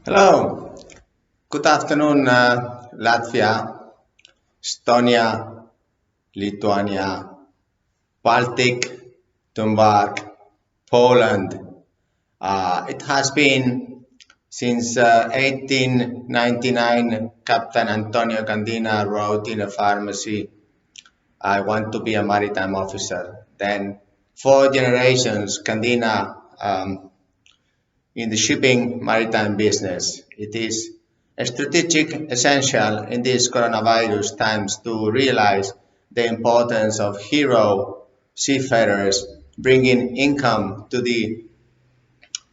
Hello, good afternoon, Latvia, Estonia, Lithuania, Baltic, Embark, Poland. It has been since 1899, Captain Antonio Candina wrote in a pharmacy, I want to be a maritime officer. Then 4 generations, Candina in the shipping maritime business. It is a strategic essential in these coronavirus times to realize the importance of hero seafarers bringing income to the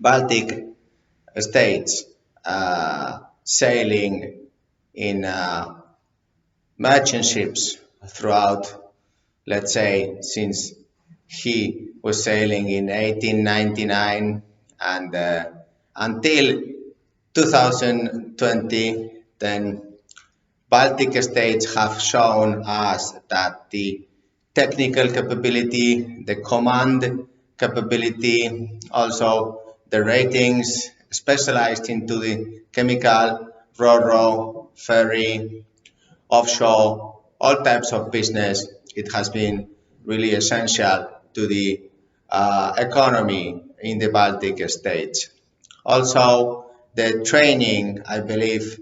Baltic states, sailing in merchant ships throughout, let's say, since he was sailing in 1899 and until 2020, then Baltic states have shown us that the technical capability, the command capability, also the ratings specialized into the chemical, ro-ro, ferry, offshore, all types of business. It has been really essential to the economy in the Baltic states. Also, the training, I believe,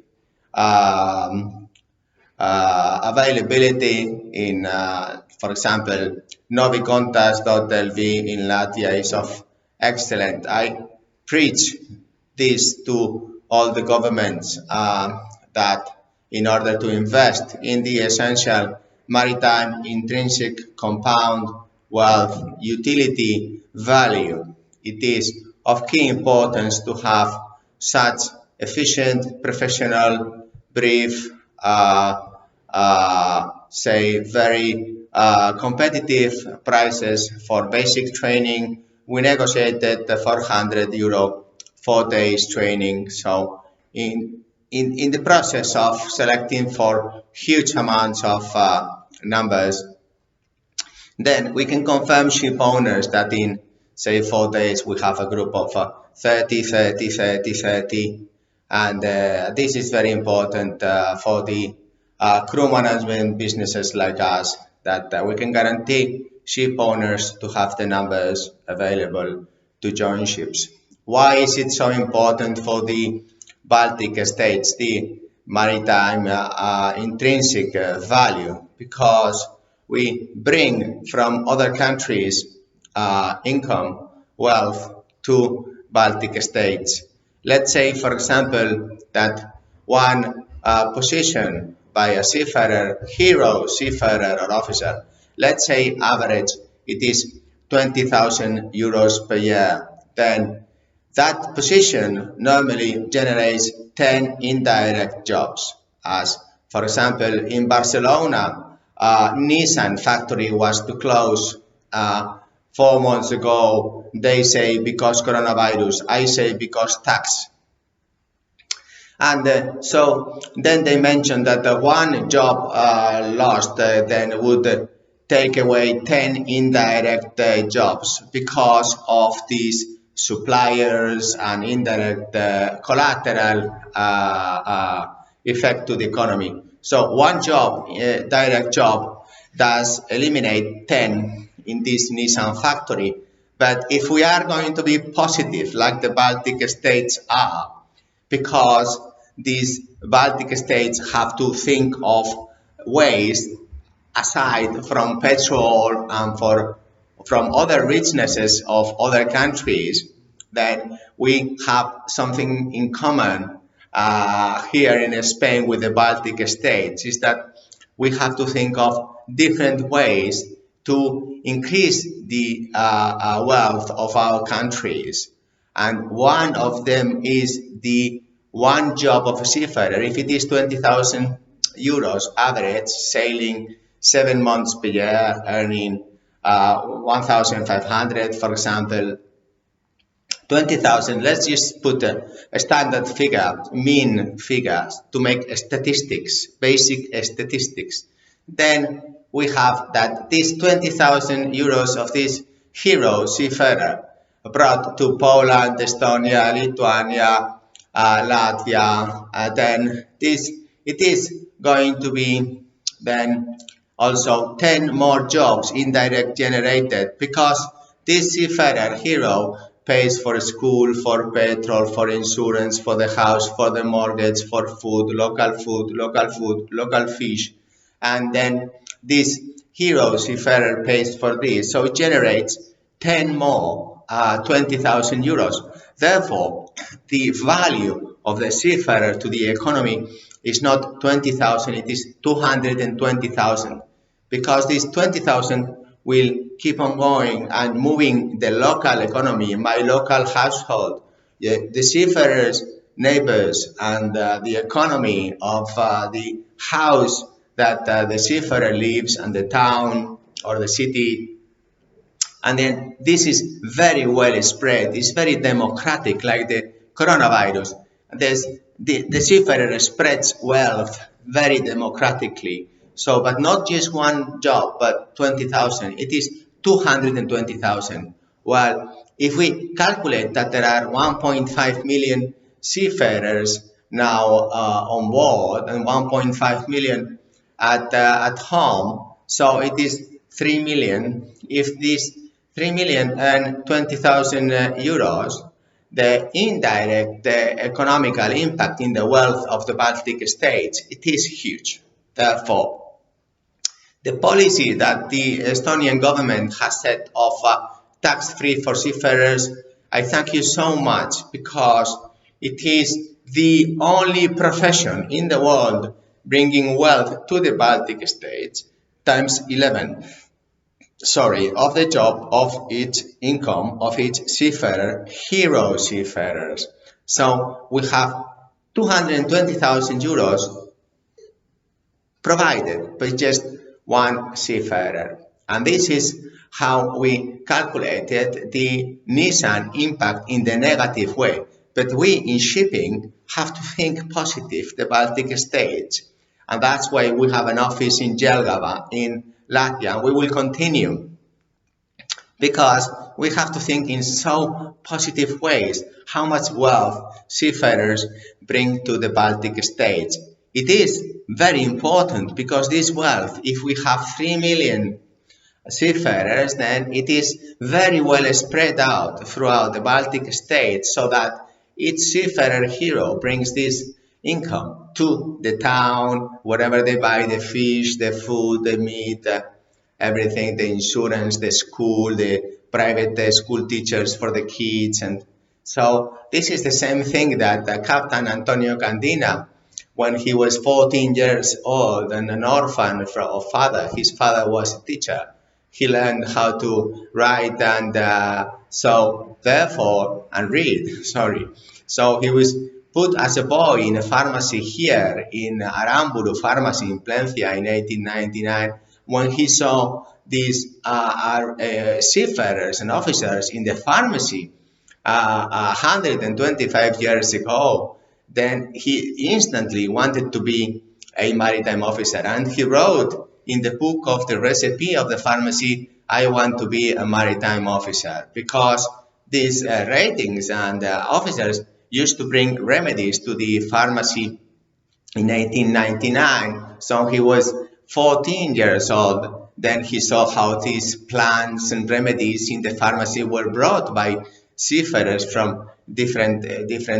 availability in, for example, novicontas.lv in Latvia is of excellent. I preach this to all the governments that in order to invest in the essential maritime intrinsic compound wealth utility value, it is of key importance to have such efficient, professional, brief, say very competitive prices for basic training. We negotiated the 400 euro 4 days training. So in the process of selecting for huge amounts of numbers, then we can confirm ship owners that in say 4 days we have a group of 30, 30, 30, 30, and this is very important for the crew management businesses like us, that we can guarantee ship owners to have the numbers available to join ships. Why is it so important for the Baltic states, the maritime intrinsic value? Because we bring from other countries income, wealth to Baltic states. Let's say, for example, that one position by a seafarer, hero seafarer or officer, let's say average, it is 20,000 euros per year. Then that position normally generates 10 indirect jobs. As, for example, in Barcelona, Nissan factory was to close 4 months ago. They say because coronavirus, I say because tax. And so then they mentioned that the one job lost then would take away 10 indirect jobs because of these suppliers and indirect collateral effect to the economy. So one job, direct job, does eliminate 10 in this Nissan factory. But if we are going to be positive, like the Baltic states are, because these Baltic states have to think of ways aside from petrol and from other richnesses of other countries, then we have something in common here in Spain with the Baltic states, is that we have to think of different ways to increase the wealth of our countries. And one of them is the one job of a seafarer. If it is 20,000 euros average, sailing 7 months per year, earning 1,500, for example, 20,000, let's just put a standard figure, mean figures, to make statistics, basic statistics. Then we have that this 20,000 euros of this hero seafarer brought to Poland, Estonia, Lithuania, Latvia, then it is going to be then also 10 more jobs indirect generated, because this seafarer hero pays for school, for petrol, for insurance, for the house, for the mortgage, for food, local fish, and then this hero seafarer pays for this, so it generates 10 more 20,000 euros. Therefore, the value of the seafarer to the economy is not 20,000, it is 220,000, because this 20,000 will keep on going and moving the local economy, my local household, the seafarers, neighbors, and the economy of the house that the seafarer lives, and the town or the city. And then this is very well spread. It's very democratic, like the coronavirus. There's the seafarer spreads wealth very democratically. So, but not just one job, but 20,000. It is 220,000. Well, if we calculate that there are 1.5 million seafarers now on board and 1.5 million at home, so it is 3 million. If these 3 million and 20,000 euros, the indirect, the economical impact in the wealth of the Baltic states, it is huge. Therefore, the policy that the Estonian government has set of tax-free for seafarers, I thank you so much, because it is the only profession in the world bringing wealth to the Baltic states times 11. Of the job of each income of each seafarer, hero seafarers. So we have 220,000 euros provided by just one seafarer. And this is how we calculated the Nissan impact in the negative way. But we in shipping have to think positive, the Baltic states. And that's why we have an office in Jelgava, in Latvia. We will continue, because we have to think in so positive ways how much wealth seafarers bring to the Baltic states. It is very important, because this wealth, if we have 3 million seafarers, then it is very well spread out throughout the Baltic states, so that each seafarer hero brings this income to the town, wherever they buy the fish, the food, the meat, everything, the insurance, the school, the private school teachers for the kids. And so this is the same thing that Captain Antonio Candina, when he was 14 years old and an orphan of father, his father was a teacher. He learned how to write and read. So he was put as a boy in a pharmacy here in Aramburu pharmacy in Plencia in 1899, when he saw these seafarers and officers in the pharmacy 125 years ago. Then he instantly wanted to be a maritime officer, and he wrote in the book of the recipe of the pharmacy, I want to be a maritime officer, because these ratings and officers used to bring remedies to the pharmacy in 1899. So he was 14 years old. Then he saw how these plants and remedies in the pharmacy were brought by seafarers from different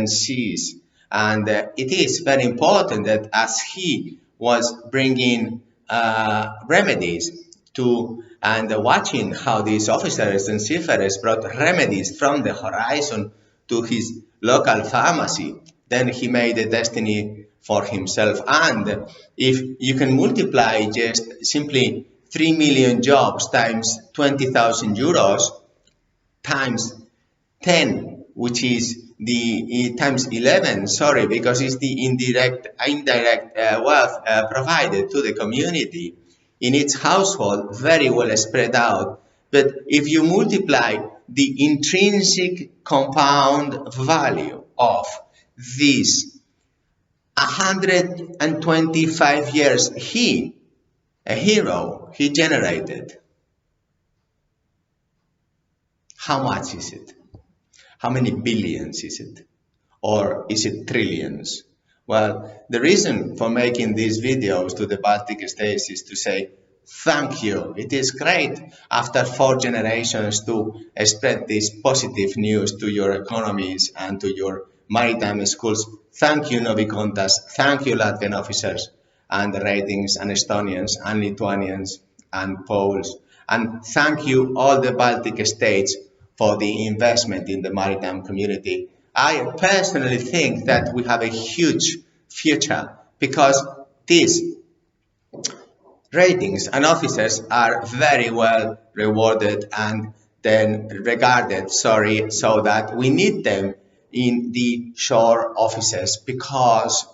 seas. And it is very important that as he was bringing remedies to and watching how these officers and seafarers brought remedies from the horizon to his local pharmacy, then he made a destiny for himself. And if you can multiply just simply 3 million jobs times 20,000 euros times 10, which is the times 11, because it's the indirect wealth provided to the community in its household, very well spread out. But if you multiply the intrinsic compound value of this 125 years he generated, how much is it? How many billions is it? or is it trillions? Well, the reason for making these videos to the Baltic states is to say thank you. It is great after 4 generations to spread this positive news to your economies and to your maritime schools. Thank you, Novi Kontas. Thank you, Latvian officers and the ratings and Estonians and Lithuanians and Poles. And thank you all the Baltic states for the investment in the maritime community. I personally think that we have a huge future because these ratings and officers are very well rewarded and then regarded, so that we need them in the shore offices because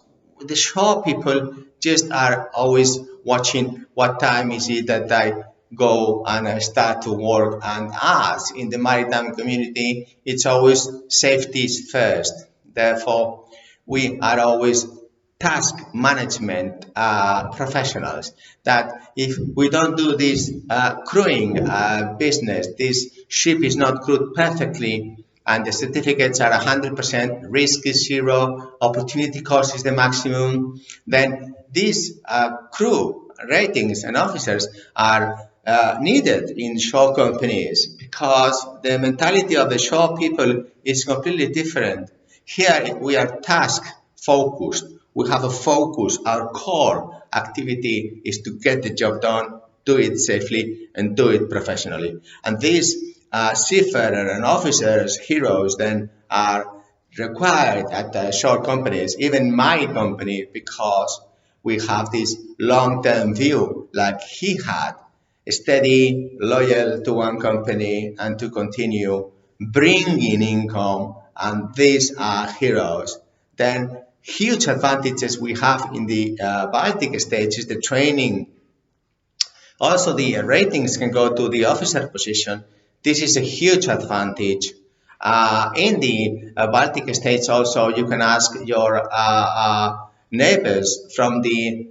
the shore people just are always watching what time is it that I go and I start to work, and us in the maritime community, it's always safety is first. Therefore, we are always task management professionals, that if we don't do this crewing business, this ship is not crewed perfectly and the certificates are 100%, risk is zero, opportunity cost is the maximum, then these crew ratings and officers are needed in shore companies because the mentality of the shore people is completely different. Here we are task focused. We have a focus. Our core activity is to get the job done, do it safely, and do it professionally. And these seafarer and officers, heroes, then are required at the shore companies, even my company, because we have this long-term view like he had, steady, loyal to one company and to continue bringing income, and these are heroes. Then huge advantages we have in the Baltic states is the training. Also, the ratings can go to the officer position. This is a huge advantage. In the Baltic states also, you can ask your neighbors from the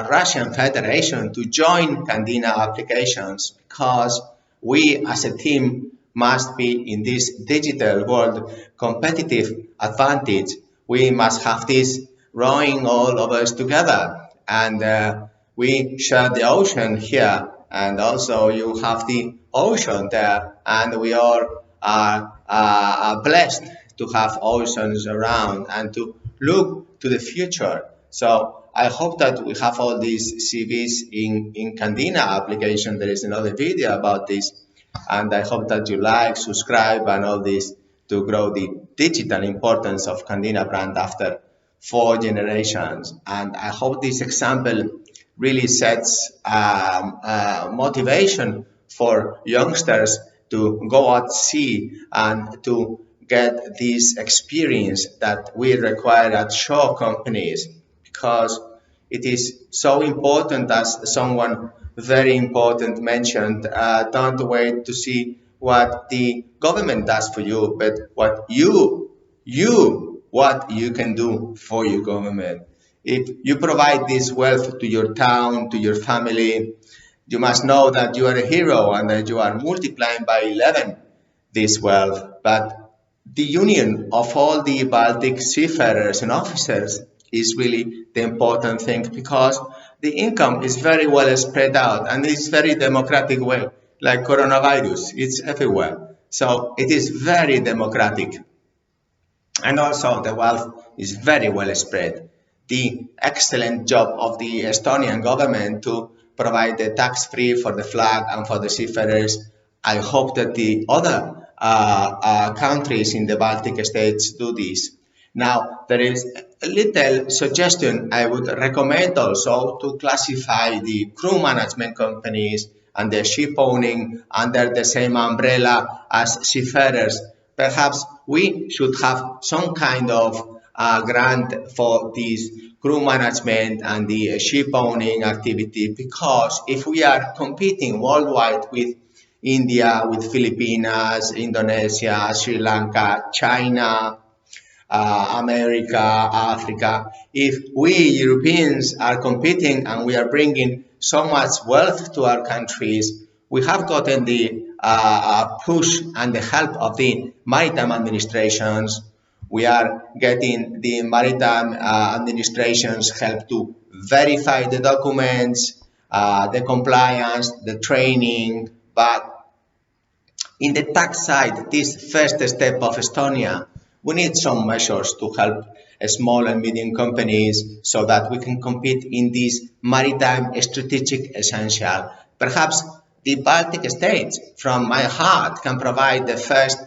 Russian Federation to join Candina applications, because we as a team must be in this digital world competitive advantage. We must have this rowing all of us together, and we share the ocean here, and also you have the ocean there, and we all are blessed to have oceans around and to look to the future. So I hope that we have all these CVs in Candina application. There is another video about this, and I hope that you like, subscribe, and all this to grow the digital importance of Candina brand after 4 generations. And I hope this example really sets motivation for youngsters to go out to sea and to get this experience that we require at shore companies, because it is so important, as someone very important mentioned. Don't wait to see what the government does for you, but what you can do for your government. If you provide this wealth to your town, to your family, you must know that you are a hero and that you are multiplying by 11 this wealth. But the union of all the Baltic seafarers and officers is really the important thing, because the income is very well spread out and it's very democratic way, like coronavirus, it's everywhere. So it is very democratic. And also the wealth is very well spread. The excellent job of the Estonian government to provide the tax-free for the flag and for the seafarers. I hope that the other countries in the Baltic states do this. Now, there is a little suggestion. I would recommend also to classify the crew management companies and the ship owning under the same umbrella as seafarers. Perhaps we should have some kind of grant for this crew management and the ship owning activity, because if we are competing worldwide with India, with Filipinas, Indonesia, Sri Lanka, China, America, Africa, if we Europeans are competing and we are bringing so much wealth to our countries, we have gotten the push and the help of the maritime administrations. We are getting the maritime administration's help to verify the documents, the compliance, the training. But in the tax side, this first step of Estonia, we need some measures to help small and medium companies so that we can compete in this maritime strategic essential. Perhaps the Baltic states, from my heart, can provide the first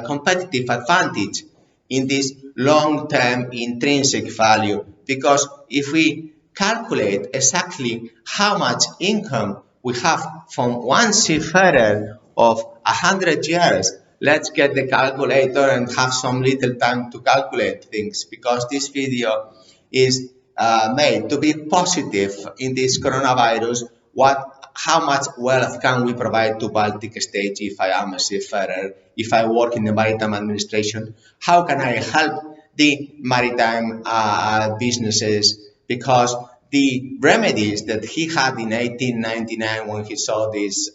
competitive advantage in this long-term intrinsic value, because if we calculate exactly how much income we have from one seafarer of 100 years, let's get the calculator and have some little time to calculate things, because this video is made to be positive in this coronavirus. How much wealth can we provide to Baltic states if I am a seafarer, if I work in the maritime administration? How can I help the maritime businesses? Because the remedies that he had in 1899 when he saw these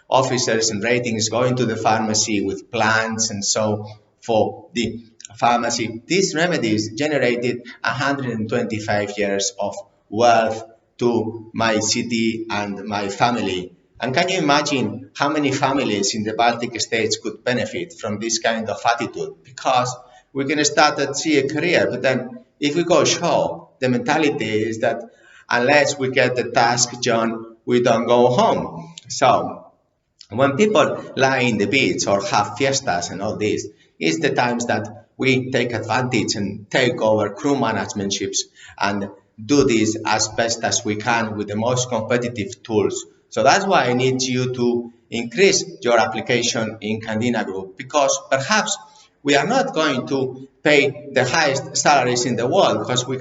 officers and ratings going to the pharmacy with plants and so for the pharmacy, these remedies generated 125 years of wealth to my city and my family. And can you imagine how many families in the Baltic states could benefit from this kind of attitude? Because we can start to see a career, but then if we go show, the mentality is that unless we get the task done, we don't go home. So when people lie in the beach or have fiestas and all this, it's the times that we take advantage and take over crew managementships and do this as best as we can with the most competitive tools. So that's why I need you to increase your application in Candina Group, because perhaps we are not going to pay the highest salaries in the world because we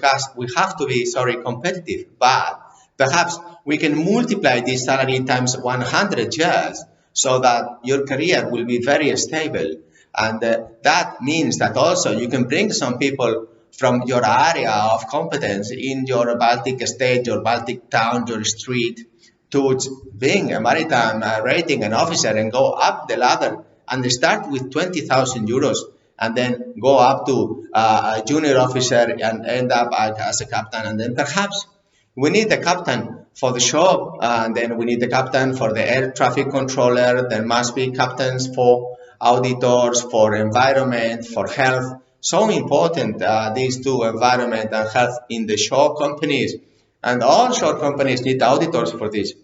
have to be competitive, but perhaps we can multiply this salary times 100 years so that your career will be very stable. And that means that also you can bring some people from your area of competence in your Baltic state, your Baltic town, your street, to being a maritime rating an officer and go up the ladder and start with 20,000 euros and then go up to a junior officer and end up as a captain. And then perhaps we need the captain for the shop, and then we need the captain for the air traffic controller. There must be captains for auditors, for environment, for health. So important, these two, environment and health, in the shore companies. And all shore companies need auditors for this.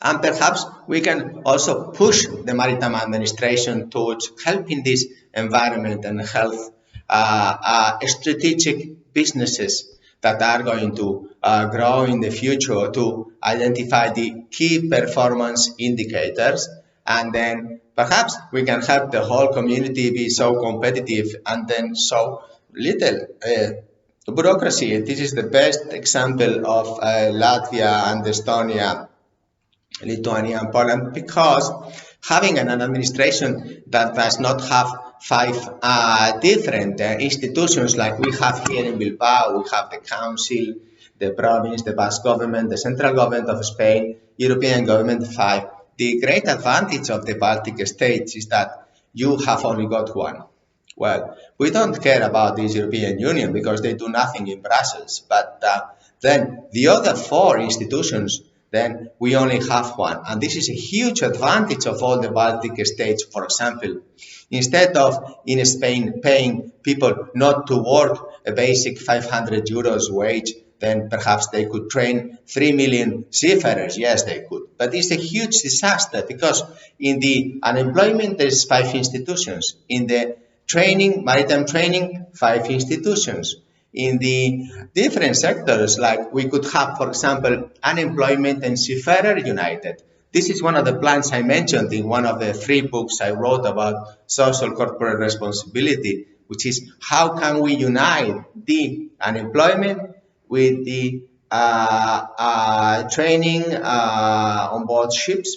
And perhaps we can also push the maritime administration towards helping this environment and health strategic businesses that are going to grow in the future, to identify the key performance indicators. And then perhaps we can help the whole community be so competitive and then so little bureaucracy. This is the best example of Latvia and Estonia, Lithuania and Poland, because having an administration that does not have five different institutions like we have here in Bilbao. We have the council, the province, the Basque government, the central government of Spain, European government, five. The great advantage of the Baltic states is that you have only got one. Well, we don't care about this European Union because they do nothing in Brussels, but then the other four institutions, then we only have one. And this is a huge advantage of all the Baltic states. For example, instead of in Spain paying people not to work a basic 500 euros wage, then perhaps they could train 3 million seafarers. Yes, they could. But it's a huge disaster because in the unemployment, there's 5 institutions. In the training, maritime training, 5 institutions. In the different sectors, like we could have, for example, unemployment and seafarer united. This is one of the plans I mentioned in one of the 3 books I wrote about social corporate responsibility, which is how can we unite the unemployment with the training on board ships,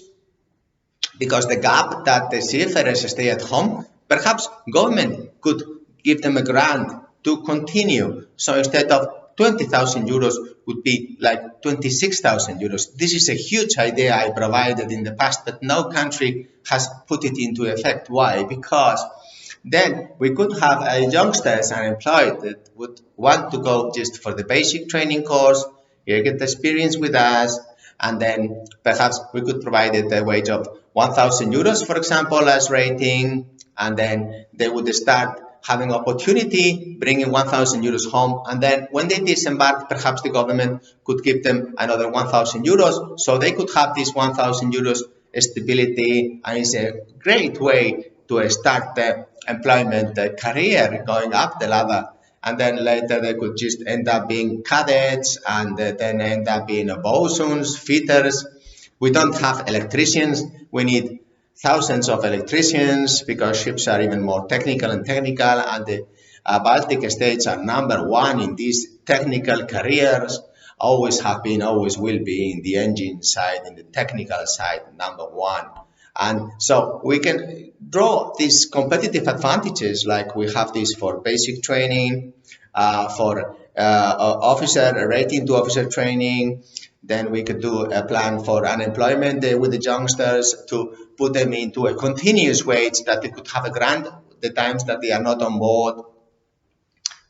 because the gap that the seafarers stay at home, perhaps government could give them a grant to continue. So instead of 20,000 euros would be like 26,000 euros. This is a huge idea I provided in the past, but no country has put it into effect. Why? Because Then we could have youngsters unemployed that would want to go just for the basic training course, here get experience with us, and then perhaps we could provide it a wage of 1,000 euros, for example, as rating, and then they would start having opportunity, bringing 1,000 euros home, and then when they disembark, perhaps the government could give them another 1,000 euros, so they could have this 1,000 euros stability, and it's a great way to start the employment career, going up the ladder. And then later they could just end up being cadets, and then end up being bosuns, fitters. We don't have electricians. We need thousands of electricians because ships are even more technical, and the Baltic states are number one in these technical careers, always have been, always will be in the engine side, in the technical side, number one. And so we can draw these competitive advantages, like we have this for basic training, for officer rating to officer training. Then we could do a plan for unemployment with the youngsters to put them into a continuous wage that they could have a grant the times that they are not on board.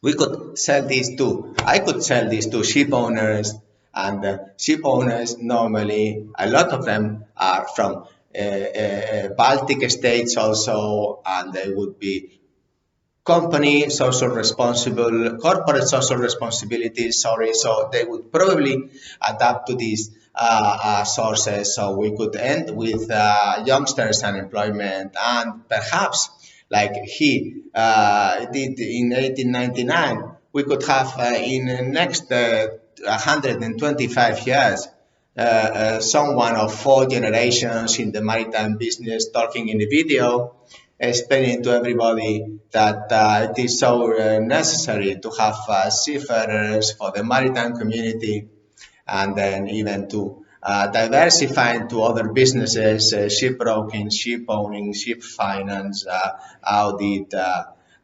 We could sell these to, I could sell these to ship owners, and ship owners normally, a lot of them are from Baltic states also, and they would be company social responsible, corporate social responsibilities, sorry, so they would probably adapt to these sources. So we could end with youngsters unemployment, and perhaps like he did in 1899, we could have in the next 125 years someone of 4 generations in the maritime business talking in the video, explaining to everybody that it is so necessary to have seafarers for the maritime community, and then even to diversify into other businesses, shipbroking, ship owning, ship finance, audit,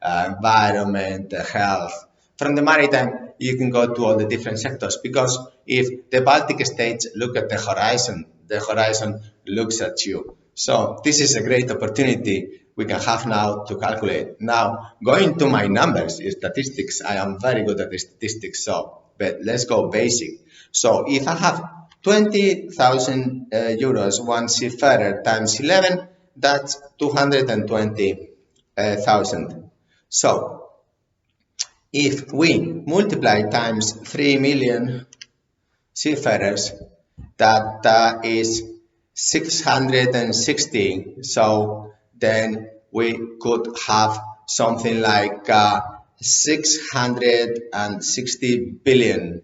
environment, health. From the maritime, you can go to all the different sectors, because if the Baltic states look at the horizon looks at you. So this is a great opportunity we can have now to calculate. Now, going to my numbers, statistics, I am very good at the statistics, so, but let's go basic. So if I have 20,000 euros, one seafarer times 11, that's 220,000. So if we multiply times 3 million seafarers, that is 660. So then we could have something like 660 billion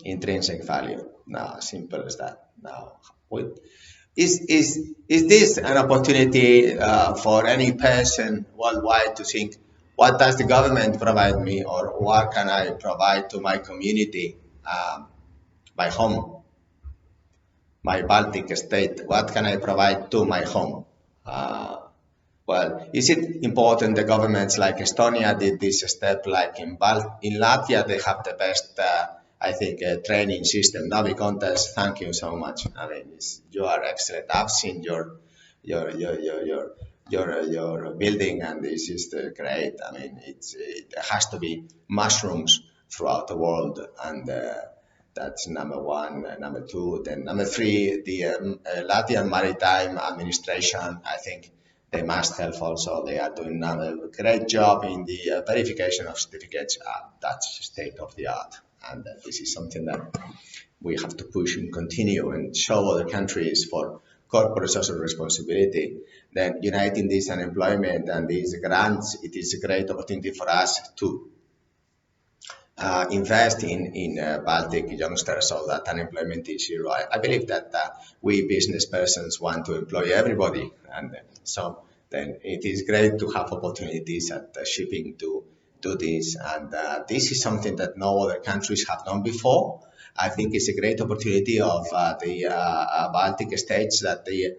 intrinsic value. Now, simple as that. Now, is this an opportunity for any person worldwide to think, what does the government provide me, or what can I provide to my community, my home, my Baltic state? What can I provide to my home? Well, is it important the governments like Estonia did this step, like in Latvia, they have the best, I think, training system. Navi contest, thank you so much. I mean, you are excellent. I've seen your building, and this is great. I mean, it has to be mushrooms throughout the world, and that's number one. Number two, then number three, the Latvian Maritime Administration, I think they must help also. They are doing a great job in the verification of certificates. That's state of the art, and this is something that we have to push and continue and show other countries for corporate social responsibility. Then uniting this unemployment and these grants, it is a great opportunity for us to invest in Baltic youngsters so that unemployment is zero. I believe that we business persons want to employ everybody, and so then it is great to have opportunities at shipping to do this, and this is something that no other countries have done before. I think it's a great opportunity of the Baltic states that they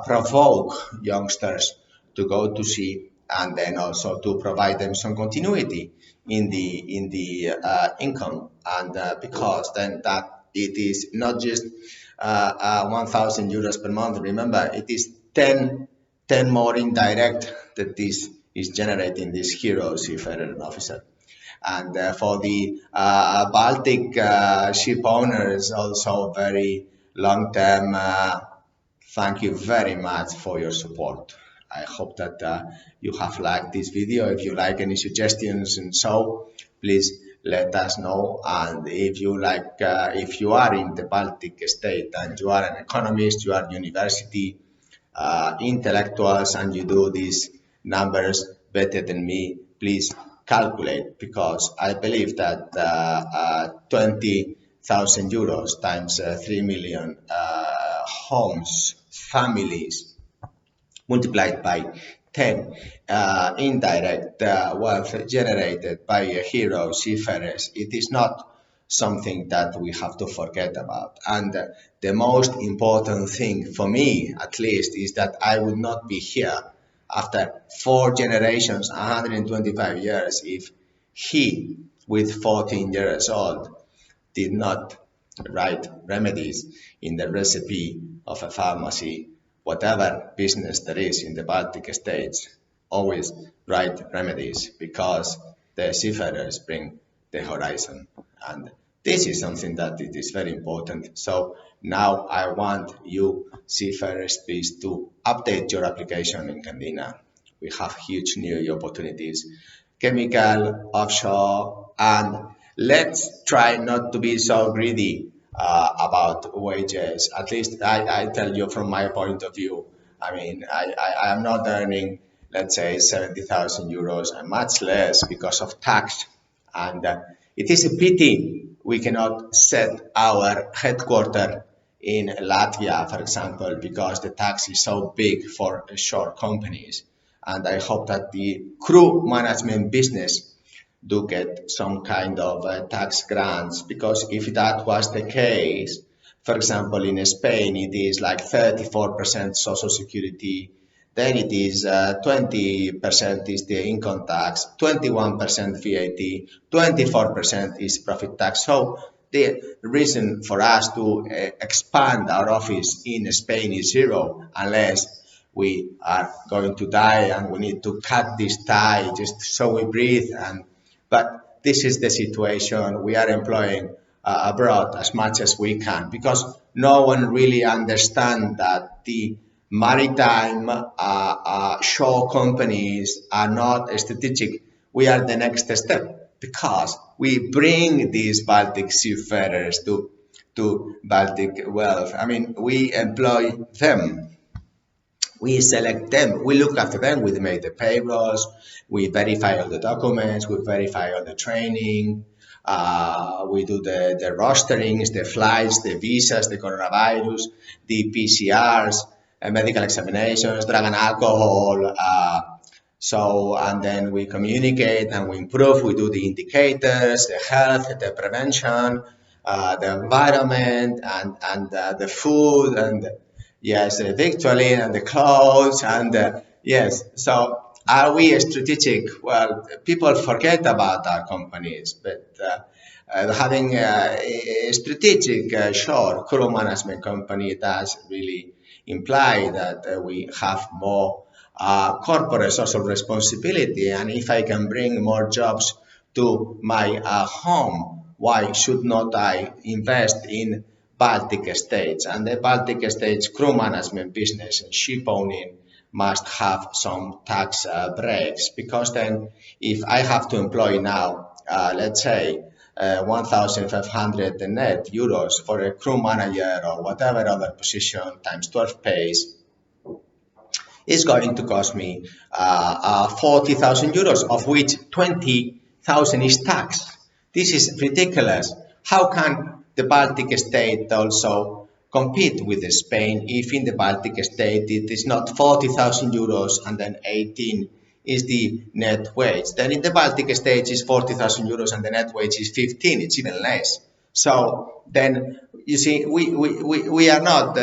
provoke youngsters to go to sea, and then also to provide them some continuity in the income, and because then that it is not just 1,000 euros per month. Remember, it is 10 10 more indirect that this is generating this hero seafarer and officer. And for the Baltic ship owners, also very long-term. Thank you very much for your support. I hope that you have liked this video. If you like any suggestions and so, please let us know. And if you like, if you are in the Baltic state and you are an economist, you are university intellectuals, and you do these numbers better than me, please calculate, because I believe that 20,000 euros times 3 million homes, families, multiplied by 10 indirect wealth generated by hero seafarers. It is not something that we have to forget about. And the most important thing for me, at least, is that I would not be here after 4 generations, 125 years, if he, with 14 years old, did not write remedies in the recipe of a pharmacy. Whatever business there is in the Baltic states, always write remedies, because the seafarers bring the horizon. And this is something that it is very important. So now I want you seafarers, please, to update your application in Candina. We have huge new opportunities, chemical, offshore, and let's try not to be so greedy about wages. At least I tell you from my point of view. I mean, I am not earning, let's say, 70,000 euros and much less because of tax. And it is a pity we cannot set our headquarters in Latvia, for example, because the tax is so big for shore companies. And I hope that the crew management business do get some kind of tax grants, because if that was the case, for example, in Spain, it is like 34% social security, then it is 20% is the income tax, 21% VAT, 24% is profit tax. So the reason for us to expand our office in Spain is zero, unless we are going to die and we need to cut this tie just so we breathe. But this is the situation. We are employing abroad as much as we can, because no one really understands that the maritime shore companies are not strategic. We are the next step, because we bring these Baltic seafarers to Baltic wealth. I mean, we employ them. We select them, we look after them, we make the payrolls, we verify all the documents, we verify all the training, we do the rosterings, the flights, the visas, the coronavirus, the PCRs, medical examinations, drug and alcohol. And then we communicate and we improve, we do the indicators, the health, the prevention, the environment, and the food, and yes, the victualling and the clothes, and yes. So are we strategic? Well, people forget about our companies, but having a strategic shore crew management company does really imply that we have more corporate social responsibility. And if I can bring more jobs to my home, why should not I invest in Baltic states? And the Baltic states crew management business and ship owning must have some tax breaks, because then if I have to employ now, let's say, 1,500 net euros for a crew manager or whatever other position times 12 pays, is going to cost me 40,000 euros, of which 20,000 is tax. This is ridiculous. How can the Baltic state also compete with Spain if in the Baltic state it is not 40,000 euros and then 18 is the net wage? Then in the Baltic states is 40,000 euros and the net wage is 15, it's even less. So then you see, we are not,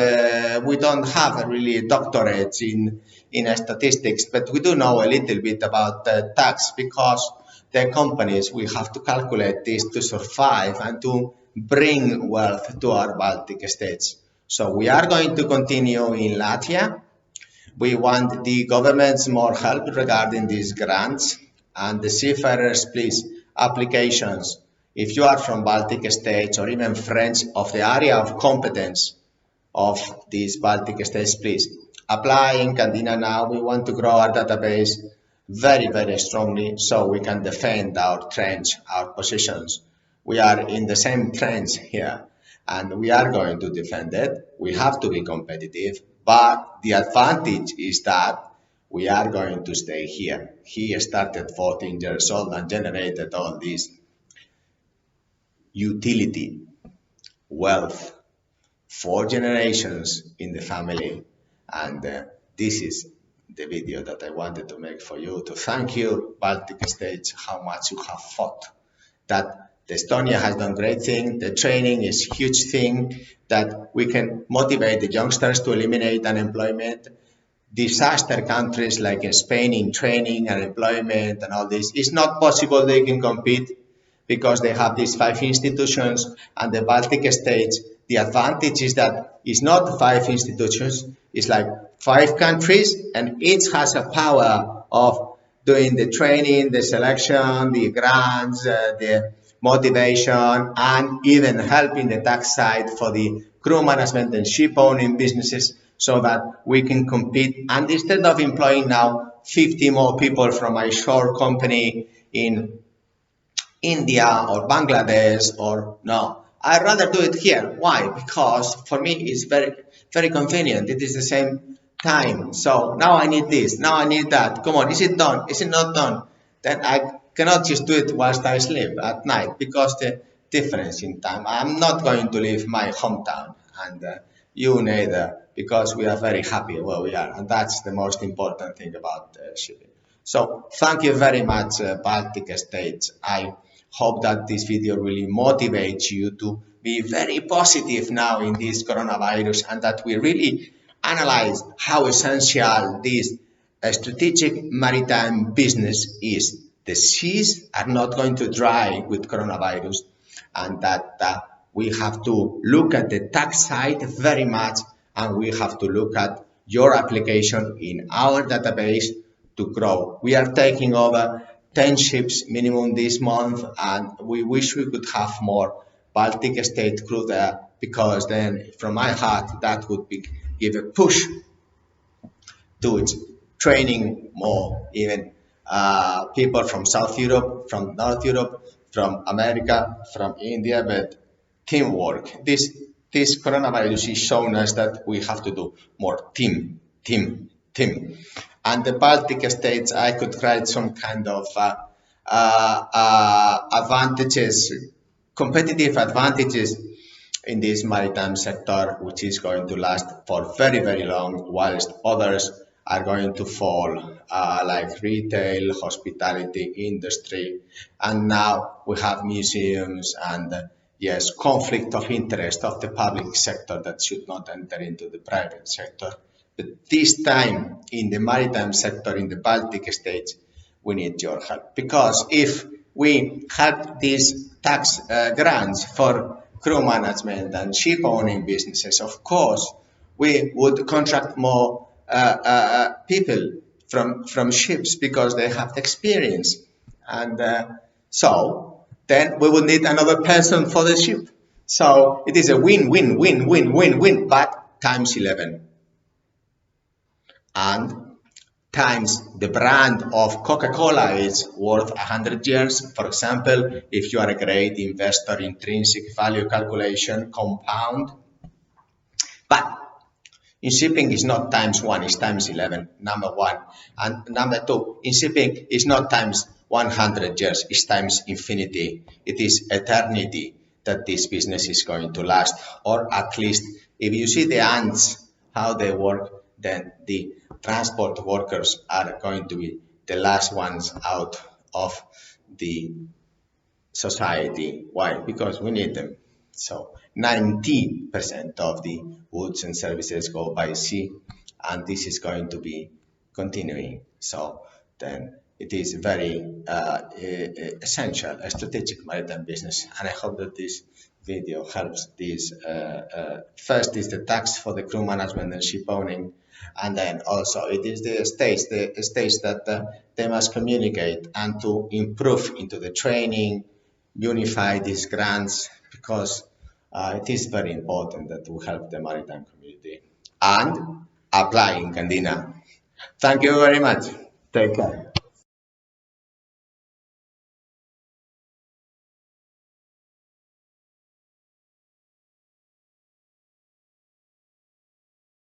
we don't have really doctorates in statistics, but we do know a little bit about tax, because the companies will have to calculate this to survive and to bring wealth to our Baltic states. So we are going to continue in Latvia. We want the government's more help regarding these grants and the seafarers, please, applications. If you are from Baltic states or even friends of the area of competence of these Baltic states, please apply in Candina now. We want to grow our database very, very strongly so we can defend our trench, our positions. We are in the same trench here and we are going to defend it. We have to be competitive, but the advantage is that we are going to stay here. He started 14 years old and generated all this utility, wealth, 4 generations in the family. And this is the video that I wanted to make for you to thank you, Baltic states, how much you have fought. That Estonia has done great thing. The training is huge thing that we can motivate the youngsters to eliminate unemployment. Disaster countries like Spain in training and employment and all this, it's not possible they can compete because they have these 5 institutions, and the Baltic states, the advantage is that it's not 5 institutions, it's like 5 countries, and each has a power of doing the training, the selection, the grants, the motivation, and even helping the tax side for the crew management and ship owning businesses so that we can compete. And instead of employing now 50 more people from my shore company in India or Bangladesh, or no, I'd rather do it here. Why? Because for me it's very, very convenient. It is the same time. So now I need this, now I need that. Come on, is it done? Is it not done? Then I cannot just do it whilst I sleep at night because the difference in time. I'm not going to leave my hometown, and you neither, because we are very happy where we are, and that's the most important thing about shipping. So thank you very much, Baltic States. I hope that this video really motivates you to be very positive now in this coronavirus, and that we really analyze how essential this strategic maritime business is. The seas are not going to dry with coronavirus, and that we have to look at the tax side very much, and we have to look at your application in our database to grow. We are taking over 10 ships minimum this month, and we wish we could have more Baltic state crew there, because then from my heart that would give a push to training more, even people from South Europe, from North Europe, from America, from India, but teamwork. This coronavirus is showing us that we have to do more team. And the Baltic states, I could create some kind of advantages, competitive advantages in this maritime sector, which is going to last for very, very long, whilst others are going to fall, like retail, hospitality industry, and now we have museums and yes, conflict of interest of the public sector that should not enter into the private sector. But this time in the maritime sector in the Baltic states, we need your help, because if we had these tax grants for crew management and ship owning businesses, of course, we would contract more people from ships because they have the experience, and so then we would need another person for the ship. So it is a win, but times 11, and times the brand of Coca-Cola is worth 100 years. For example, if you are a great investor, intrinsic value calculation, compound. But in shipping, it's not times 1, it's times 11, number 1. And number 2, in shipping, it's not times 100 years, it's times infinity. It is eternity that this business is going to last. Or at least, if you see the ants, how they work, then the transport workers are going to be the last ones out of the society. Why? Because we need them. So 90% of the goods and services go by sea, and this is going to be continuing. So then it is very essential, a strategic maritime business, and I hope that this video helps. This first is the tax for the crew management and ship owning, And then also it is the stage that they must communicate and to improve into the training, unify these grants, because it is very important that we help the maritime community and apply in Candina. Thank you very much. Take care.